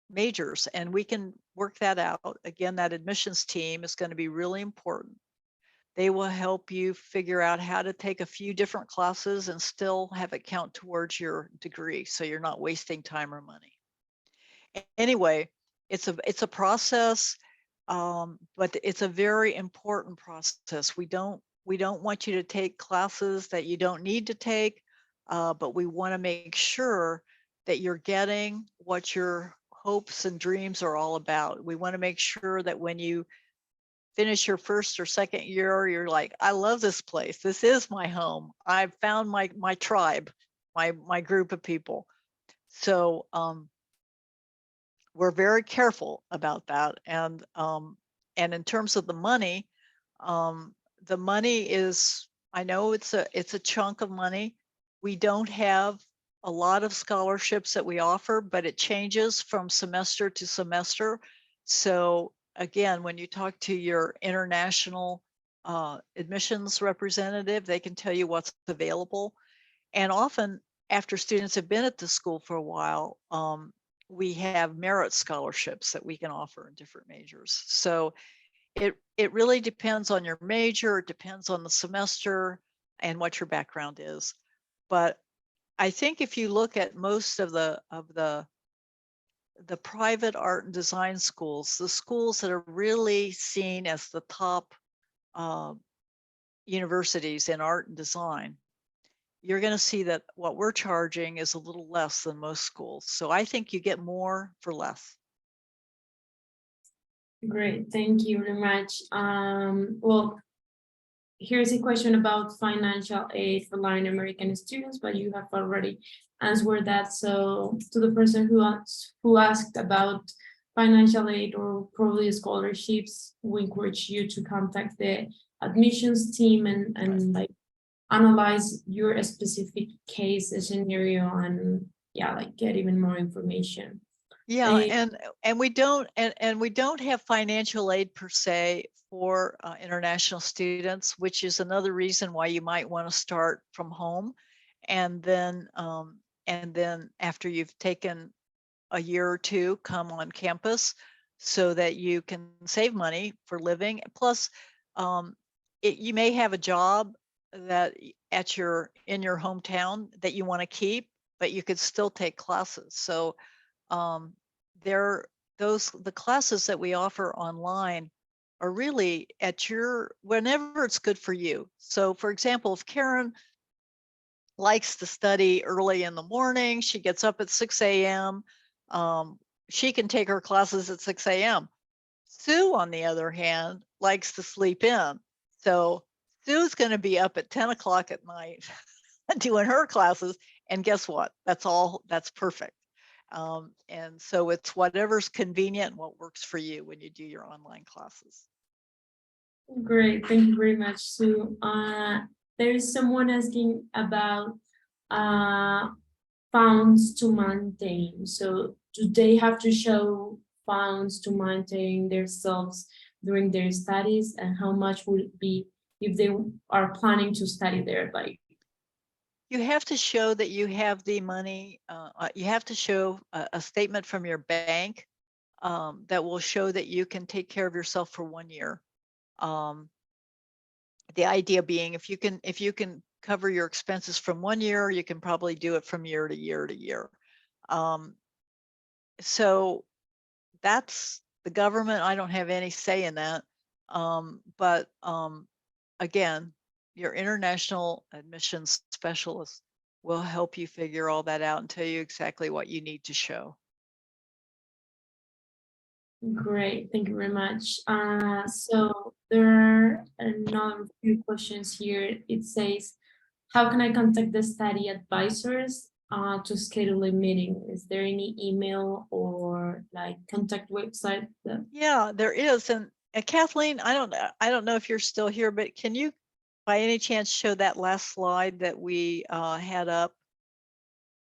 majors, and we can work that out. Again, that admissions team is going to be really important. They will help you figure out how to take a few different classes and still have it count towards your degree, so you're not wasting time or money. Anyway, it's a process, but it's a very important process. We don't want you to take classes that you don't need to take, but we want to make sure that you're getting what your hopes and dreams are all about. We want to make sure that when you finish your first or second year, you're like, I love this place. This is my home. I've found my tribe, my group of people. So we're very careful about that. And in terms of the money is, I know it's a chunk of money. We don't have a lot of scholarships that we offer, but it changes from semester to semester. So again, when you talk to your international admissions representative, they can tell you what's available. And often after students have been at the school for a while, we have merit scholarships that we can offer in different majors. So it really depends on your major, it depends on the semester and what your background is. But I think if you look at most of the private art and design schools, the schools that are really seen as the top universities in art and design, you're going to see that what we're charging is a little less than most schools. So I think you get more for less. Great, thank you very much. Well, here's a question about financial aid for Latin American students, but you have already answered that. So to the person who asked about financial aid or probably scholarships, we encourage you to contact the admissions team and like analyze your specific case scenario and get even more information. Yeah, and we don't have financial aid per se for international students, which is another reason why you might want to start from home, and then after you've taken a year or two, come on campus so that you can save money for living. Plus, you may have a job that in your hometown that you want to keep, but you could still take classes. So the classes that we offer online are really at whenever it's good for you. So for example, if Karen likes to study early in the morning, she gets up at 6 a.m. She can take her classes at 6 a.m. Sue, on the other hand, likes to sleep in. So Sue's going to be up at 10 o'clock at night doing her classes. And guess what? That's perfect. And so it's whatever's convenient and what works for you when you do your online classes. Great, thank you very much, Sue. There is someone asking about funds to maintain. So do they have to show funds to maintain themselves during their studies, and how much would it be if they are planning to study there? Like, you have to show that you have the money. You have to show a statement from your bank that will show that you can take care of yourself for 1 year. The idea being, if you can cover your expenses from 1 year, you can probably do it from year to year to year. So that's the government. I don't have any say in that. But again, your international admissions specialist will help you figure all that out and tell you exactly what you need to show. great, thank you very much. So there are another few questions here. It says, how can I contact the study advisors to schedule a meeting? Is there any email or like contact website that? Yeah, there is. And Kathleen, I don't know if you're still here, but can you by any chance show that last slide that we had up?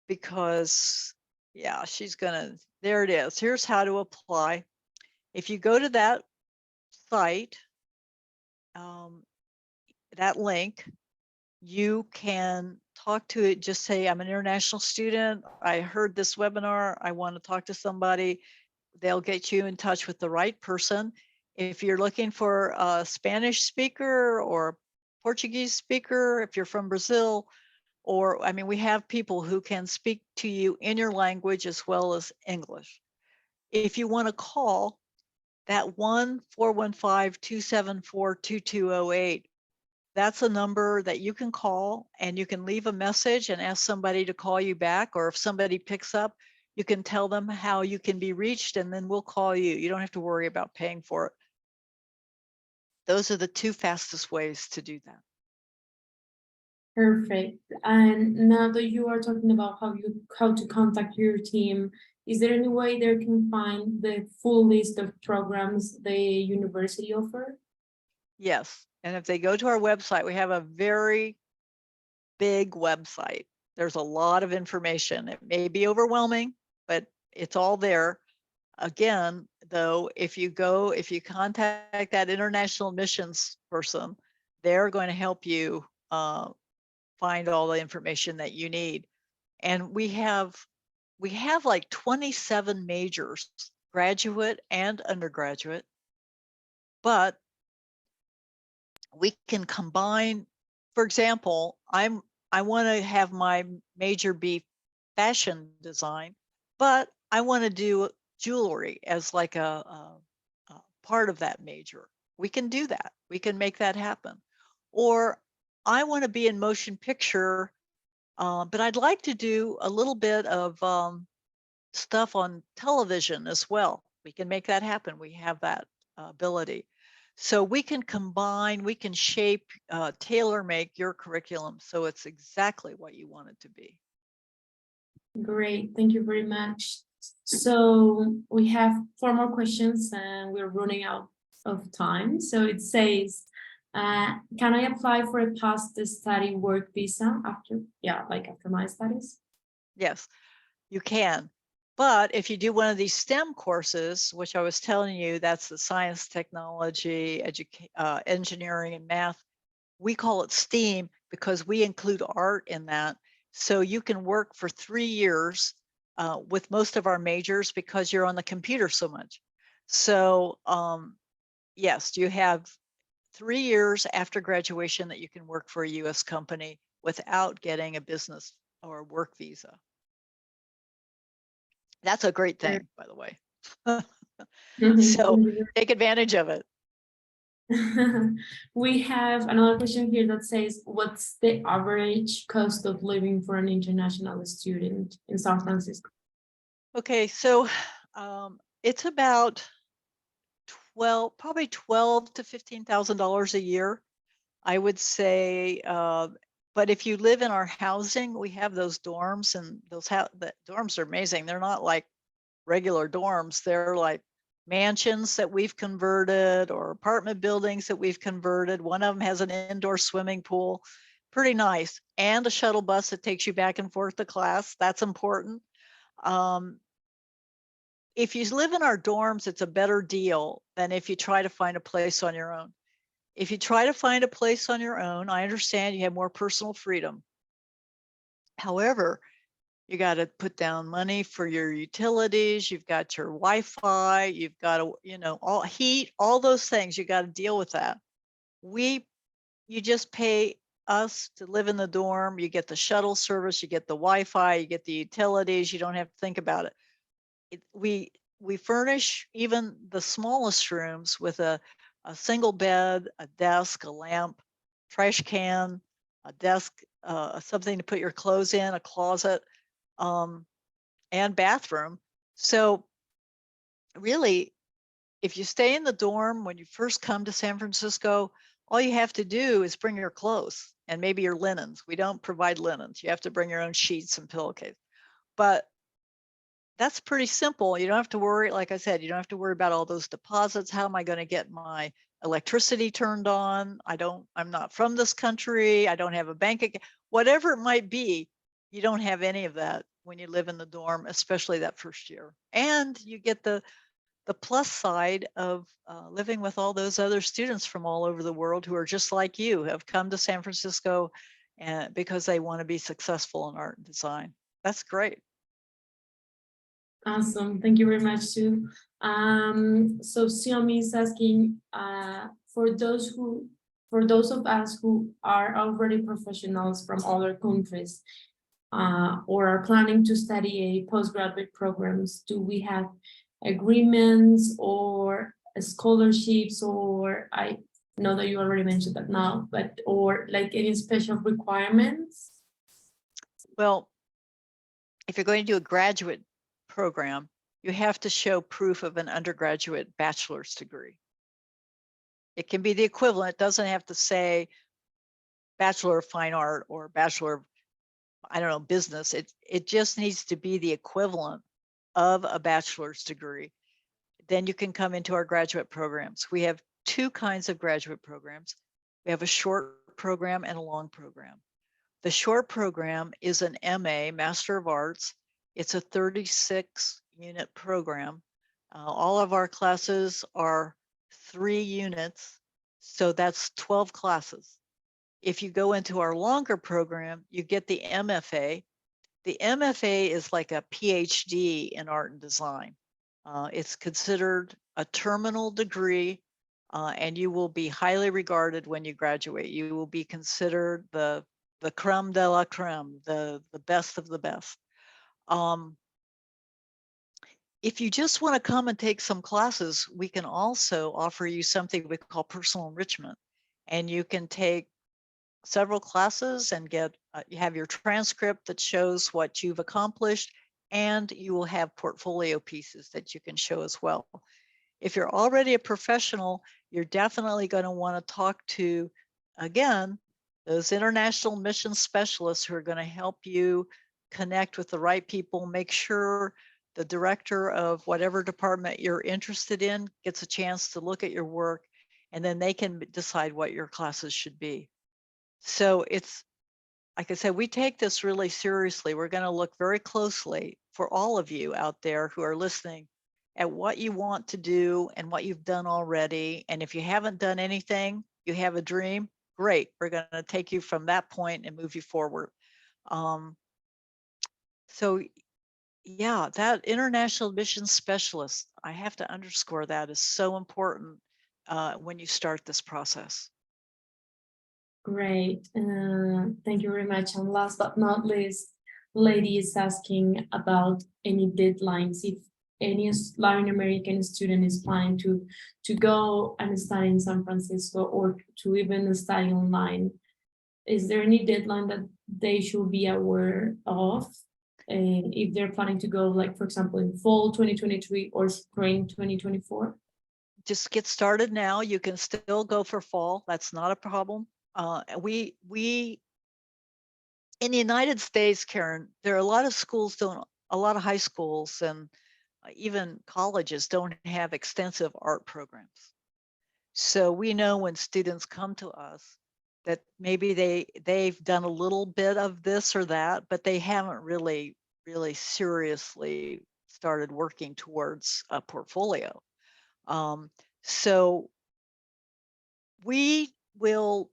Because yeah, there it is. Here's how to apply. If you go to that site, that link, you can talk to it. Just say, I'm an international student. I heard this webinar. I want to talk to somebody. They'll get you in touch with the right person. If you're looking for a Spanish speaker or Portuguese speaker, if you're from Brazil, or I mean, we have people who can speak to you in your language as well as English. If you want to call that 1-415-274-2208, that's a number that you can call, and you can leave a message and ask somebody to call you back. Or if somebody picks up, you can tell them how you can be reached, and then we'll call you. You don't have to worry about paying for it. Those are the two fastest ways to do that. Perfect. And now that you are talking about how to contact your team, is there any way they can find the full list of programs the university offer? Yes. And if they go to our website, we have a very big website. There's a lot of information. It may be overwhelming, but it's all there. Again, though, if you contact that international admissions person, they're going to help you find all the information that you need. And we have like 27 majors, graduate and undergraduate, but we can combine. For example, I want to have my major be fashion design, but I want to do jewelry as like a part of that major. We can do that. We can make that happen. Or I want to be in motion picture, but I'd like to do a little bit of stuff on television as well. We can make that happen. We have that ability. So we can combine, we can shape, tailor make your curriculum so it's exactly what you want it to be. Great, thank you very much. So we have 4 more questions and we're running out of time. So it says, can I apply for a post-study work visa after my studies? Yes, you can. But if you do one of these STEM courses, which I was telling you, that's the science, technology, engineering, and math. We call it STEAM because we include art in that. So you can work for 3 years with most of our majors because you're on the computer so much. So yes, you have 3 years after graduation that you can work for a US company without getting a business or work visa. That's a great thing, by the way. So take advantage of it. We have another question here that says, what's the average cost of living for an international student in San Francisco? Okay, so it's about probably $12,000 to $15,000 a year, I would say. But if you live in our housing, we have those dorms, and the dorms are amazing. They're not like regular dorms. They're like mansions that we've converted or apartment buildings that we've converted. One of them has an indoor swimming pool, pretty nice, and a shuttle bus that takes you back and forth to class. That's important. If you live in our dorms, it's a better deal than if you try to find a place on your own. If you try to find a place on your own, I understand you have more personal freedom. However, you got to put down money for your utilities. You've got your Wi-Fi. You've got to, all heat, all those things. You got to deal with that. You just pay us to live in the dorm. You get the shuttle service. You get the Wi-Fi. You get the utilities. You don't have to think about it. We furnish even the smallest rooms with a single bed, a desk, a lamp, trash can, a desk, something to put your clothes in, a closet, and bathroom. So really, if you stay in the dorm when you first come to San Francisco, all you have to do is bring your clothes and maybe your linens. We don't provide linens. You have to bring your own sheets and pillowcases. But that's pretty simple. You don't have to worry, like I said, you don't have to worry about all those deposits. How am I going to get my electricity turned on? I'm not from this country. I don't have a bank account. Whatever it might be, you don't have any of that when you live in the dorm, especially that first year. And you get the plus side of living with all those other students from all over the world who are just like you, have come to San Francisco and because they want to be successful in art and design. That's great. Awesome. Thank you very much, Sue. So Xiaomi is asking, for those of us who are already professionals from other countries, or are planning to study a postgraduate programs, do we have agreements or scholarships, or I know that you already mentioned that now, but or like any special requirements? Well, if you're going to do a graduate program, you have to show proof of an undergraduate bachelor's degree. It can be the equivalent. It doesn't have to say Bachelor of Fine Art or Bachelor of, I don't know, business. It just needs to be the equivalent of a bachelor's degree. Then you can come into our graduate programs. We have two kinds of graduate programs. We have a short program and a long program. The short program is an MA, Master of Arts. It's a 36-unit program. All of our classes are 3 units, so that's 12 classes. If you go into our longer program, you get the MFA. The MFA is like a PhD in art and design. It's considered a terminal degree, and you will be highly regarded when you graduate. You will be considered the creme de la creme, the best of the best. If you just want to come and take some classes, we can also offer you something we call personal enrichment. And you can take several classes and get, you have your transcript that shows what you've accomplished, and you will have portfolio pieces that you can show as well. If you're already a professional, you're definitely going to want to talk to, again, those international mission specialists who are going to help you connect with the right people, make sure the director of whatever department you're interested in gets a chance to look at your work, and then they can decide what your classes should be. So it's, like I said, we take this really seriously. We're going to look very closely for all of you out there who are listening at what you want to do and what you've done already. And if you haven't done anything, you have a dream, great. We're going to take you from that point and move you forward. So yeah, that international mission specialist, I have to underscore that, is so important when you start this process. Great. Thank you very much. And last but not least, Lady is asking about any deadlines. If any Latin American student is planning to go and study in San Francisco, or to even study online, is there any deadline that they should be aware of? And if they're planning to go, like, for example, in fall 2023 or spring 2024? Just get started now. You can still go for fall. That's not a problem. We in the United States, Karen, there are a lot of schools a lot of high schools and even colleges don't have extensive art programs. So we know when students come to us that maybe they've done a little bit of this or that, but they haven't really seriously started working towards a portfolio. So we will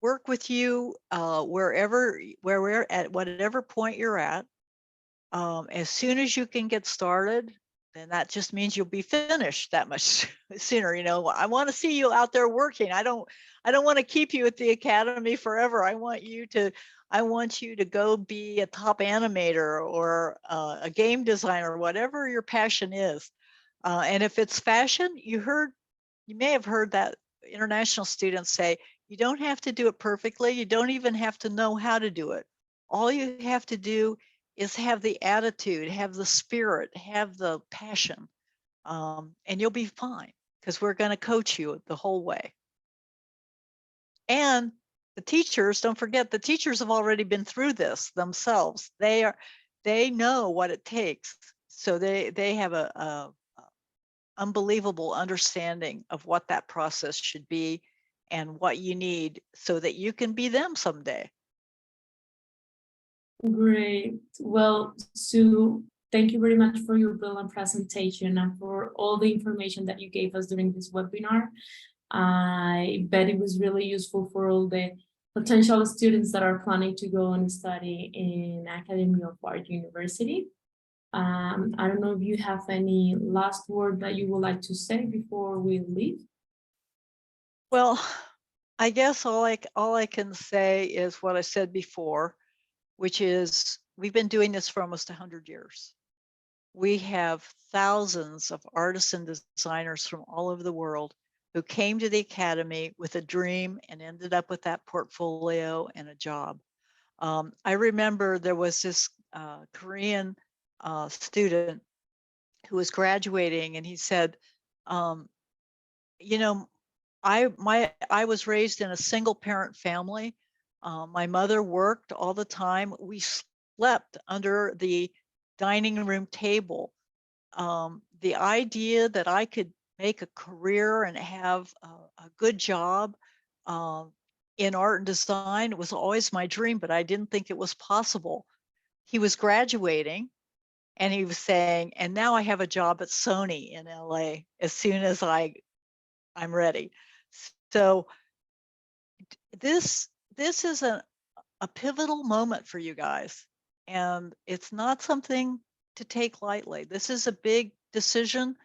work with you where we're at, whatever point you're at. As soon as you can get started, then that just means you'll be finished that much sooner. You know, I want to see you out there working. I don't want to keep you at the Academy forever. I want you to go be a top animator or a game designer, whatever your passion is. And if it's fashion, you may have heard that international students say, you don't have to do it perfectly. You don't even have to know how to do it. All you have to do is have the attitude, have the spirit, have the passion, and you'll be fine because we're going to coach you the whole way. And the teachers, don't forget, the teachers have already been through this themselves. They know what it takes. So they have a unbelievable understanding of what that process should be and what you need so that you can be them someday. Great. Well, Sue, thank you very much for your brilliant presentation and for all the information that you gave us during this webinar. I bet it was really useful for all the potential students that are planning to go and study in Academy of Art University. I don't know if you have any last word that you would like to say before we leave. Well, I guess all I can say is what I said before, which is we've been doing this for almost 100 years. We have thousands of artists and designers from all over the world who came to the Academy with a dream and ended up with that portfolio and a job. I remember there was this Korean student who was graduating, and he said, you know, I was raised in a single parent family. My mother worked all the time. We slept under the dining room table. The idea that I could make a career and have a good job in art and design was always my dream, but I didn't think it was possible. He was graduating and he was saying, and now I have a job at Sony in LA as soon as I'm ready. So this is a pivotal moment for you guys, and it's not something to take lightly. This is a big decision,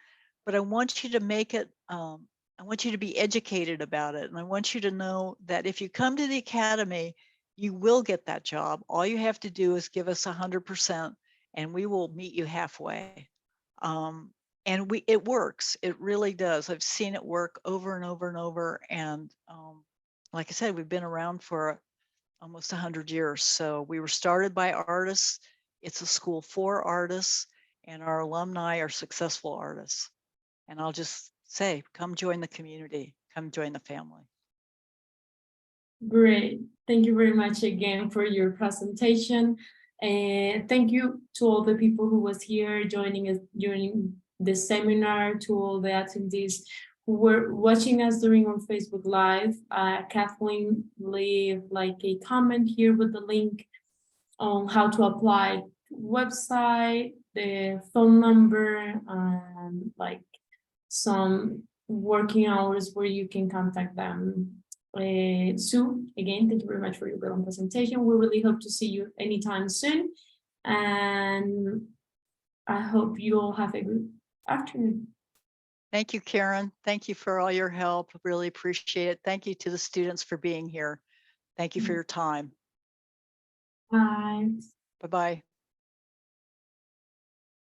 but I want you to make it, I want you to be educated about it. And I want you to know that if you come to the Academy, you will get that job. All you have to do is give us 100% and we will meet you halfway. And it works. It really does. I've seen it work over and over and over. And like I said, we've been around for almost 100 years. So we were started by artists. It's a school for artists, and our alumni are successful artists. And I'll just say, come join the community, come join the family. Great. Thank you very much again for your presentation. And thank you to all the people who was here joining us during the seminar, to all the attendees who were watching us during our Facebook Live. Kathleen leave like a comment here with the link on how to apply, website, the phone number, and like some working hours where you can contact them. Sue, again, thank you very much for your brilliant presentation. We really hope to see you anytime soon. And I hope you all have a good afternoon. Thank you, Karen. Thank you for all your help. Really appreciate it. Thank you to the students for being here. Thank you for your time. Bye. Bye-bye.